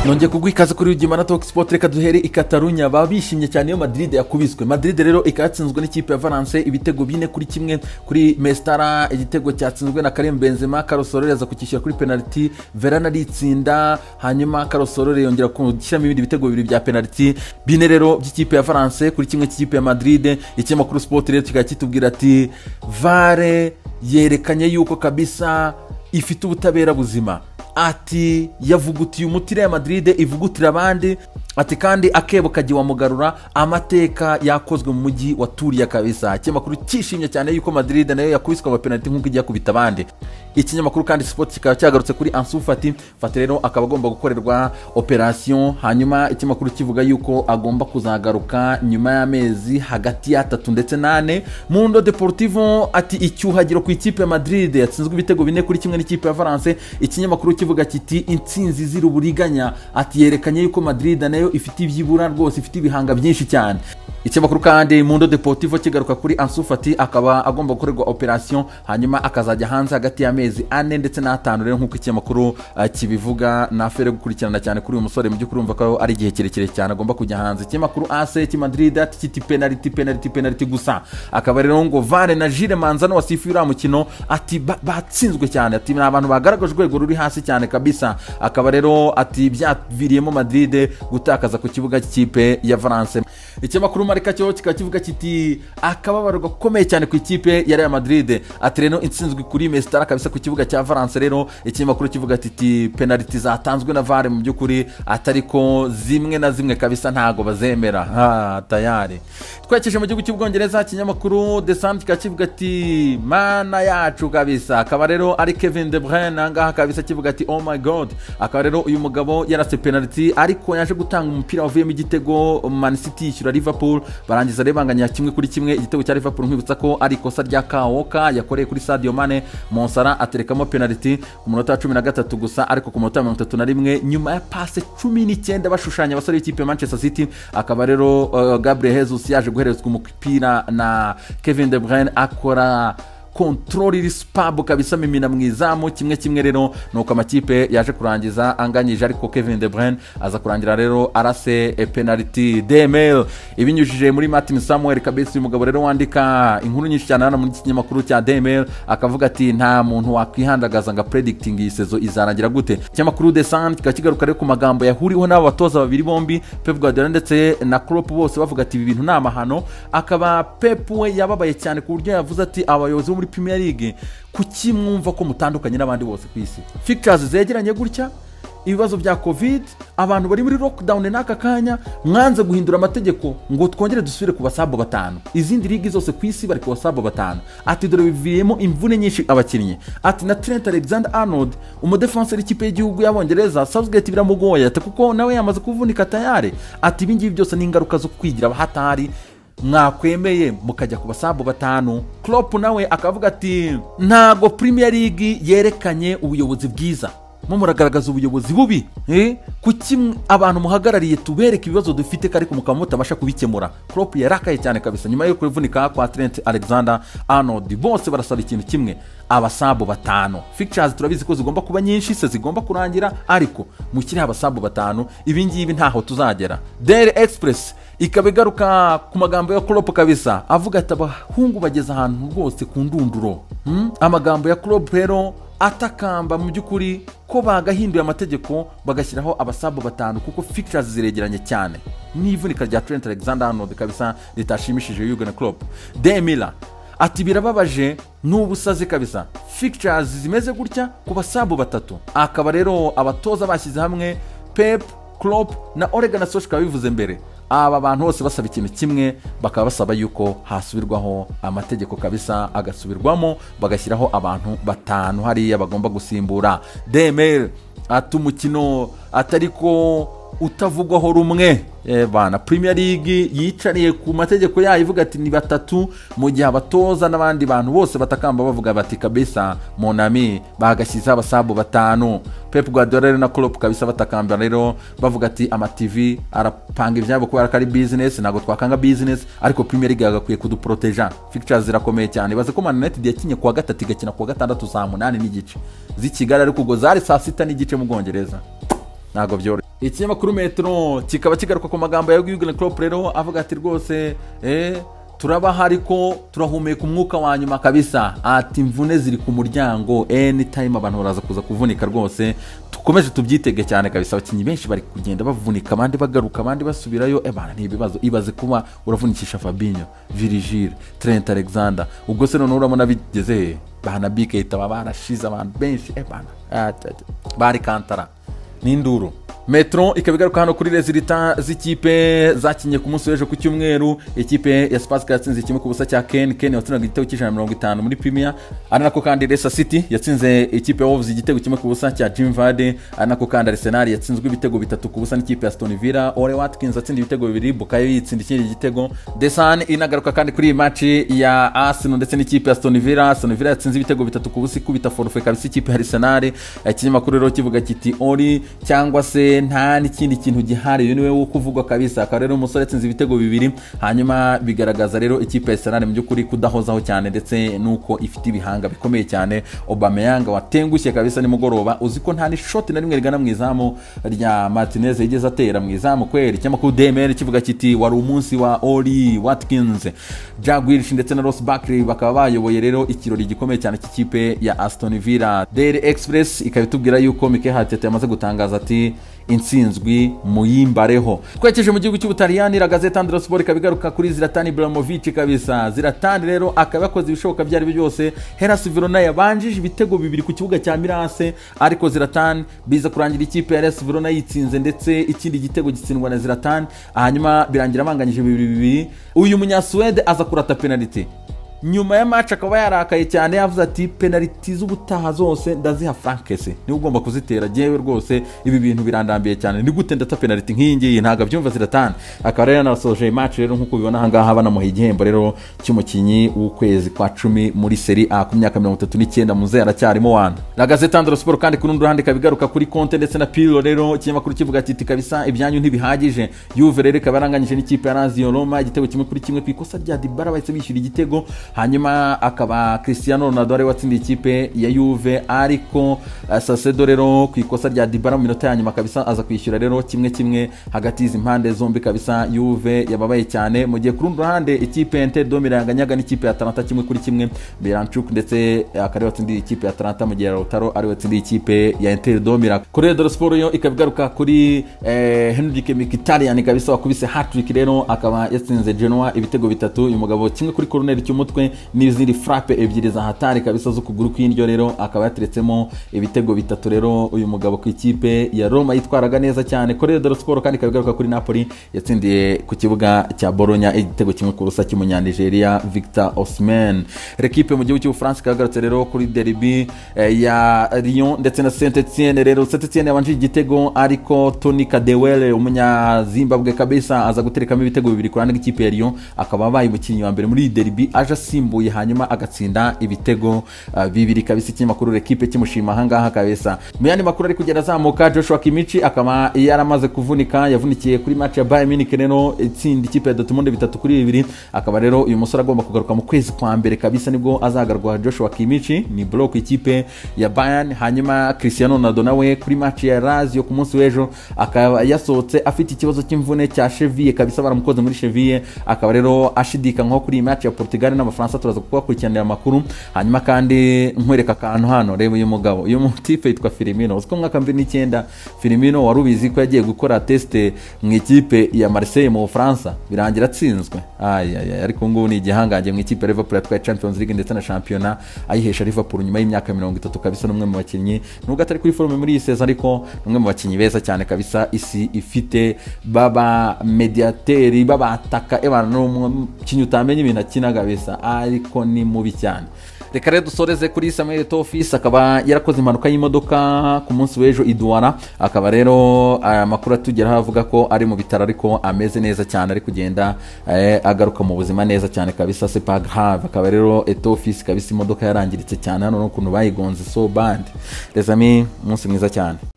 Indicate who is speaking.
Speaker 1: nongeye kugwa ikaze kuri Ugimana Talk Sport. Reka duhere i Catalunya. Babishimye cyane iyo Madrid yakubiswe. Madrid rero ikatsinzwe n'ikipe ya Valence ibitego 4-1 kuri Mestara. Igitego cyatsinzwe na Karim Benzema. Carlos Soler aza kukishyira kuri penalty, Varane aritsinda, hanyuma Carlos Soler yongera gushyiramo ibindi bitego bibiri bya penalty. Bine rero by'ikipe ya Valence kuri kimwe cy'ikipe ya Madrid. Ikinyamakuru Sport rero kikaba kitubwira ati VAR yerekanye yuko kabisa ifite ubutabera buzima. Ati yavugutiye umutire ya Madrid ivugutira abandi, ati kandi akebo kagiye wamugarura amateka yakozwe mu mujyi wa Turia kabisa. Ikinyamakuru cyishimye cyane yuko Madrid nayo yakubiswe aba penalty nk'uko igiye kubita abandi. Ikinyamakuru kandi Sport kikaba cyagarutse kuri Ansu Fati rero akaba agomba gukorerwa operation, hanyuma ikinyamakuru kivuga yuko agomba kuzagaruka nyuma y'amezi hagati ya 3 ndetse 8. Mundo Deportivo ati icyuhagiro ku ikipe ya Madrid yatsinzwe ibitego 4-1 n'ikipe ya Valence. Ikinyamakuru kivuga kiti intsinzi ziri uburiganya, ati yerekanye yuko Madrid nayo ifite ibyibura rwose, ifite ibihanga byinshi cyane. Ikinyamakuru kandi Mundo Deportivo kigaruka kuri Ansu Fati akaba agomba gukorerwa operation, hanyuma akazajya hanze hagati y'amezi 4 ndetse na 5 rero nk'uko ikinyamakuru kibivuga. Na afere gukurikirana cyane kuri uyu musore mu by'ukuri umva ko ari igihe kirekire cyane agomba kujya hanze. Ikinyamakuru AC Madrid ati kiti penalty gusa. Akaba rero ngo VAR na Gilles Manzano wasifuye uriya mukino ati batsinzwe cyane, ati abantu bagaragaje urwego ruri hasi cyane kabisa. Akaba rero ati byaviriyemo Madrid gutakaza ku kibuga cy'ikipe ya Valence. Ikinyamakuru Marca cyo kikaba kivuga kiti akababaro gakomeye cyane ku ikipe ya Real Madrid. Ati rero intsinzwe kuri Mestara kabisa ku kibuga cya Valence. Rero ikinyamakuru kivuga kiti penalty zatanzwe na VAR mu by'ukuri atariko zimwe na zimwe kabisa ntago bazemera tayari. Twekeje mu gihugu cy'Ubwongereza, ikinyamakuru The Sun kikaba kivuga ati mana yacu kabisa. Akaba rero ari Kevin De Bruyne angaha kabisa kivuga ati oh my god. Akaba rero uyu mugabo yarase penalty ariko yaje gutanga umupira wavuyemo igitego Man City ishyura Liverpool, barangiza rebanganya 1-1. Igitego cya Liverpool nkwibutsa ko ari kosa rya Kaoka yakoreye kuri Sadio Mane. Monsara aterekamo penalty ku munota wa 13 gusa, ariko ku munota wa 31 nyuma ya passe 19 bashushanya abasore b'ikipe ya Manchester City. Akaba rero Gabriel Jesus yaje guherezwa umupira na Kevin De Bruyne akora control rispabu kabisa mimina mwizamu 1-1. Rero nuko amakipe yaje kurangiza anganyije, ariko Kevin De Bruyne aza kurangira rero arase penalty Demel ibinyujije muri Martin Samuel kabisa. Uyu mugabo rero wandika inkuru nyinshi cyane hano mu kinyamakuru cya Demel akavuga ati nta muntu wakwihandagaza nga predicting iyi sezo izarangira gute. Ikinyamakuru The Sun kikakigaruka rero ku magambo yahuriho n'abo batoza babiri bombi, Pep Guardiola ndetse na Klopp, bose bavuga ati ibi bintu ni amahano. Akaba Pep we yababaye cyane ku buryo yavuze ati abayobozi bo muri Premier League kuki mwumva ko mutandukanye n'abandi bose ku isi? Fixtures zegeranye gutya, ibibazo bya Covid, abantu bari muri lockdown n'aka kanya, mwanze guhindura amategeko ngo twongere dusubire ku basabo 5. Izindi ligi zose ku isi bari ku basabo 5. Ati dore biviyemo imvune nyinshi abakinnyi. Ati na Trent Alexander-Arnold umudefenseur ikipe y'igihugu y'Abongereza Southgate biramugoye ati kuko nawe yamaze kuvunika tayari. Ati ibingibi byose ni ingaruka zo kwigira abahatari mwakwemeye mukajya ku basabo 5. Klopp nawe akavuga ati ntago Premier League yerekanye ubuyobozi bwiza, muragaragaza ubuyobozi bubi. Kuki abantu muhagarariye tubereka ibibazo dufite kari kumukaba mutabasha kubikemura? Klopp yarakaye cyane kabisa nyuma yo kuvunika kwa Trent Alexander-Arnold. Bose barasaba ikintu kimwe, abasabo 5. Fixtures turabizi ko zigomba kuba nyinshi, se zigomba kurangira, ariko mukiri abasabo 5 ibingibi ntaho tuzagera. Daily Express ikabigaruka ku magambo ya Klopp kabisa avuga ati abahungu bageze ahantu rwose ku ndunduro. Amagambo ya Klopp rero atakamba mu by'ukuri ko bagahinduye amategeko bagashyiraho abasabo 5 kuko fixtures ziregeranye cyane. N'ivunika rya Trent Alexander-Arnold kabisa ritashimishije Jurgen Klopp. De Miller ati birababaje n'ubusazi kabisa, fixtures zimeze gutya ku basabo 3. Akaba rero abatoza bashyize hamwe, Pep, Klopp na Ole Gunnar Solskjaer bivuze mbere. Aba bantu bose basaba ikintu kimwe, bakaba basaba yuko hasubirwaho amategeko kabisa, agasubirwamo bagashyiraho abantu 5 hariya bagomba gusimbura. Demel ati umukino atariko utavugwaho rumwe. Bana Premier League yicariye ku mategeko yayo ivuga ati ni 3, mu gihe abatoza n'abandi bantu bose batakamba bavuga bati kabisa monami bagashyize abasabo 5. Pep Guardiola na Klopp kabisa batakamba rero bavuga ati ama TV arapanga ibyabo kubera ko ari business, nago twakanga business, ariko Premier League yagakwiye kuduproteja. Fixtures zirakomeye cyane, baze ko Man United yakinye kuwa 3 igakina kuwa 6 saa 8 n'igice z'Ikigali, ariko ubwo zari saa 6 n'igice mu Bwongereza. ntabwo byoroshye. Ikinyamakuru Metro kikaba kigaruka ku magambo ya Jurgen Klopp rero avuga ati rwose turabaha ariko turahumeka umwuka wa nyuma kabisa, ati imvune ziri ku muryango anytime abantu baraza kuza kuvunika rwose, tukomeje tubyitege cyane kabisa. Abakinnyi benshi bari kugenda bavunika, abandi bagaruka, abandi basubirayo. Bana ni ibibazo, ibaze kuba uravunikisha Fabinho, Virgil, Trent Alexander, ubwo se none urabona bigeze bana BK itaba barashize abantu benshi bana bari kantara n'induru. Metro ikabigaruka hano kuri resultat z'ikipe zakinye ku munsi w'ejo ku cyumweru. Ikipe ya Spurs yatsinze kimwe ku busa cya Ken watsinaga igitego cy'150 muri Premier, ari nako kandi Leicester City yatsinze ikipe ya Wolves igitego kimwe ku busa cya Jim Vardy, ari nako kandi Arsenal yatsinzwe ibitego 3 ku busa n'ikipe ya Aston Villa. Ole Watkins atsinda ibitego 2, Bukayo yitsinda ikindi gitego. The Sun inagaruka kandi kuri match ya Arsenal ndetse n'ikipe ya Aston Villa. Aston Villa yatsinze ibitego 3 ku busa kubita forfait kabisa ikipe ya Arsenal. Ikinyamakuru rero kivuga kiti Oli cyangwa se nta n'ikindi kintu gihari, uyu niwe wo kuvugwa kabisa. Akaba rero umusore yatsinze ibitego 2, hanyuma bigaragaza rero ikipe ya Arsenal mu by'ukuri kudahozaho cyane ndetse nuko ifite ibihanga bikomeye cyane. Aubameyang watengushye kabisa nimugoroba, uzi ko nta ni shot na rimwe rigana mu izamu rya Martinez yigeze atera mu izamu kweri. Ikinyamakuru DMR kivuga kiti wari umunsi wa Oli Watkins, Jack Grealish ndetse na Ross Barkley bakaba bayoboye rero ikirori gikomeye cyane cy'ikipe ya Aston Villa. Daily Express ikabitubwira yuko Mikel Arteta yamaze gutangaza ati intsinzwi muyimbareho. Twekeje mu gihugu cy'Ubutaliyani, La Gazzetta dello Sport ikabigaruka kuri Zlatan Ibrahimovic kabisa. Zlatan rero akaba yakoze ibishoboka byari byose. Hellas Verona yabanjije ibitego 2 ku kibuga cya Mirase, ariko Zlatan biza kurangira ikipe ya Hellas Verona yitsinze ndetse ikindi gitego gitsindwa na Zlatan, hanyuma birangira banganyije 2-2. Uyu munyaswede aza kurata penalty nyuma ya match, akaba yarakaye cyane yavuze ati penalty z'ubutaha zose ndaziha Frankese, ni ugomba kuzitera jewe rwose ibi bintu birandambiye cyane, ni gute ndata penalty nk'ingiyi ntaga byumva Zlatan. Akaba rero nasoje match rero nkuko bibona hangaha banamuha igihembo rero cy'umukinyi w'ukwezi kwa 10 muri Serie A ku myaka 39 muze aracyarimo wana. La Gazzetta dello Sport kandi ku rundi ruhande kabigaruka kuri Conte ndetse na Pirlo rero ikinyamakuru kivuga ati kabisa ibyanyu ntibihagije. Juve rero kabaranganyije n'ikipe ya Lazio Roma igitego kimwe kuri kimwe ku ikosa rya Dybala bahise bishyura igitego, hanyuma akaba Cristiano Ronaldo ari watsindiye ikipe ya Juve, ariko Sassuolo rero ku ikosa rya Dybala mu minota ya nyuma kabisa aza kwishyura rero kimwe hagati y'izi mpande zombi kabisa. Juve yababaye cyane, mu gihe ku rundi ruhande ikipe ya Inter de Milan yanganyaga n'ikipe ya Atalanta kimwe kuri kimwe. Beranchuk ndetse akaba watsindiye ikipe ya Atalanta, mu gihe Lautaro ari watsindiye ikipe ya Inter de Milan. Corriere dello Sport yo ikabigaruka kuri Henrik Mkhitaryan kabisa wakubise hat-trick rero, akaba yatsinze Genoa ibitego 3. Uyu mugabo kimwe kuri corner cy'umutwe n'izindi frappe ebyiri za hatari kabisa zo kuguru kw'indyo rero, akaba yateretsemo ibitego 3 rero uyu mugabo ku ikipe ya Roma yitwaraga neza cyane. Corriere dello Sport kandi kabigaruka kuri Napoli yatsindiye ku kibuga cya Bologna igitego kimwe ku busa cy'umunya-Nigeria Victor Osimhen. L'Equipe mu gihugu cy'Ubufaransa kagarutse rero kuri derby ya Lyon ndetse na Saint-Etienne rero. Saint-Etienne yabanje igitego, ariko Tony Cadewere umunya Zimbabwe kabisa aza guterekamo ibitego 2 ku ruhande rw'ikipe ya Lyon, akaba baye umukinnyi wa mbere muri derby aje asimbuye hanyuma agatsinda ibitego 2 kabisa. Ikinyamakuru L'Equipe kimushima hangaha kabisa. Mu yandi makuru ari kugenda azamuka, Joshua Kimmich akaba yaramaze kuvunika, yavunikiye kuri match ya Bayern Munich rero itsinda ikipe ya Dortmund 3-2. akaba rero uyu musore agomba kugaruka mu kwezi kwa mbere kabisa, nibwo azagarwa Joshua Kimmich ni block ikipe ya Bayern. Hanyuma Cristiano Ronaldo nawe kuri match ya Lazio ku munsi w'ejo akaba yasohotse afite ikibazo cy'imvune cya cheville kabisa, baramukoze muri cheville, akaba rero ashidika nko kuri match ya Portugal n'Abafaransa. Turaza kubakurikiranira amakuru, hanyuma kandi nkwereka akantu hano. Reba uyu mugabo, uyu mutipe yitwa Firmino, uziko mwaka 2009 Firmino warubizi ko yagiye gukora test mu ikipe ya Marseille mu Bufaransa, birangira atsinzwe. Ariko ngubu ni igihangange mu ikipe ya Liverpool yatwaye Champions League ndetse na Championnat ayihesha Liverpool nyuma y'imyaka 30 kabisa. N'umwe mu bakinnyi nubwo atari kuri forme muri iyi season, ariko n'umwe mu bakinnyi beza cyane kabisa isi ifite, baba mediateri baba ataka ebana n'umukinnyi utamenye ibintu akina kabisa, ariko ni mubi cyane. Reka rero dusoreze kuri Samuel Eto'o, akaba yarakoze impanuka y'imodoka ku munsi w'ejo i Douala, akaba rero amakuru atugeraho avuga ko ari mu bitaro ariko ameze neza cyane, ari kugenda agaruka mu buzima neza cyane kabisa, c'est pas grave. Akaba rero Eto'o kabisa imodoka yarangiritse cyane, hano n'ukuntu bayigonze so bad. Les amis, umunsi mwiza cyane.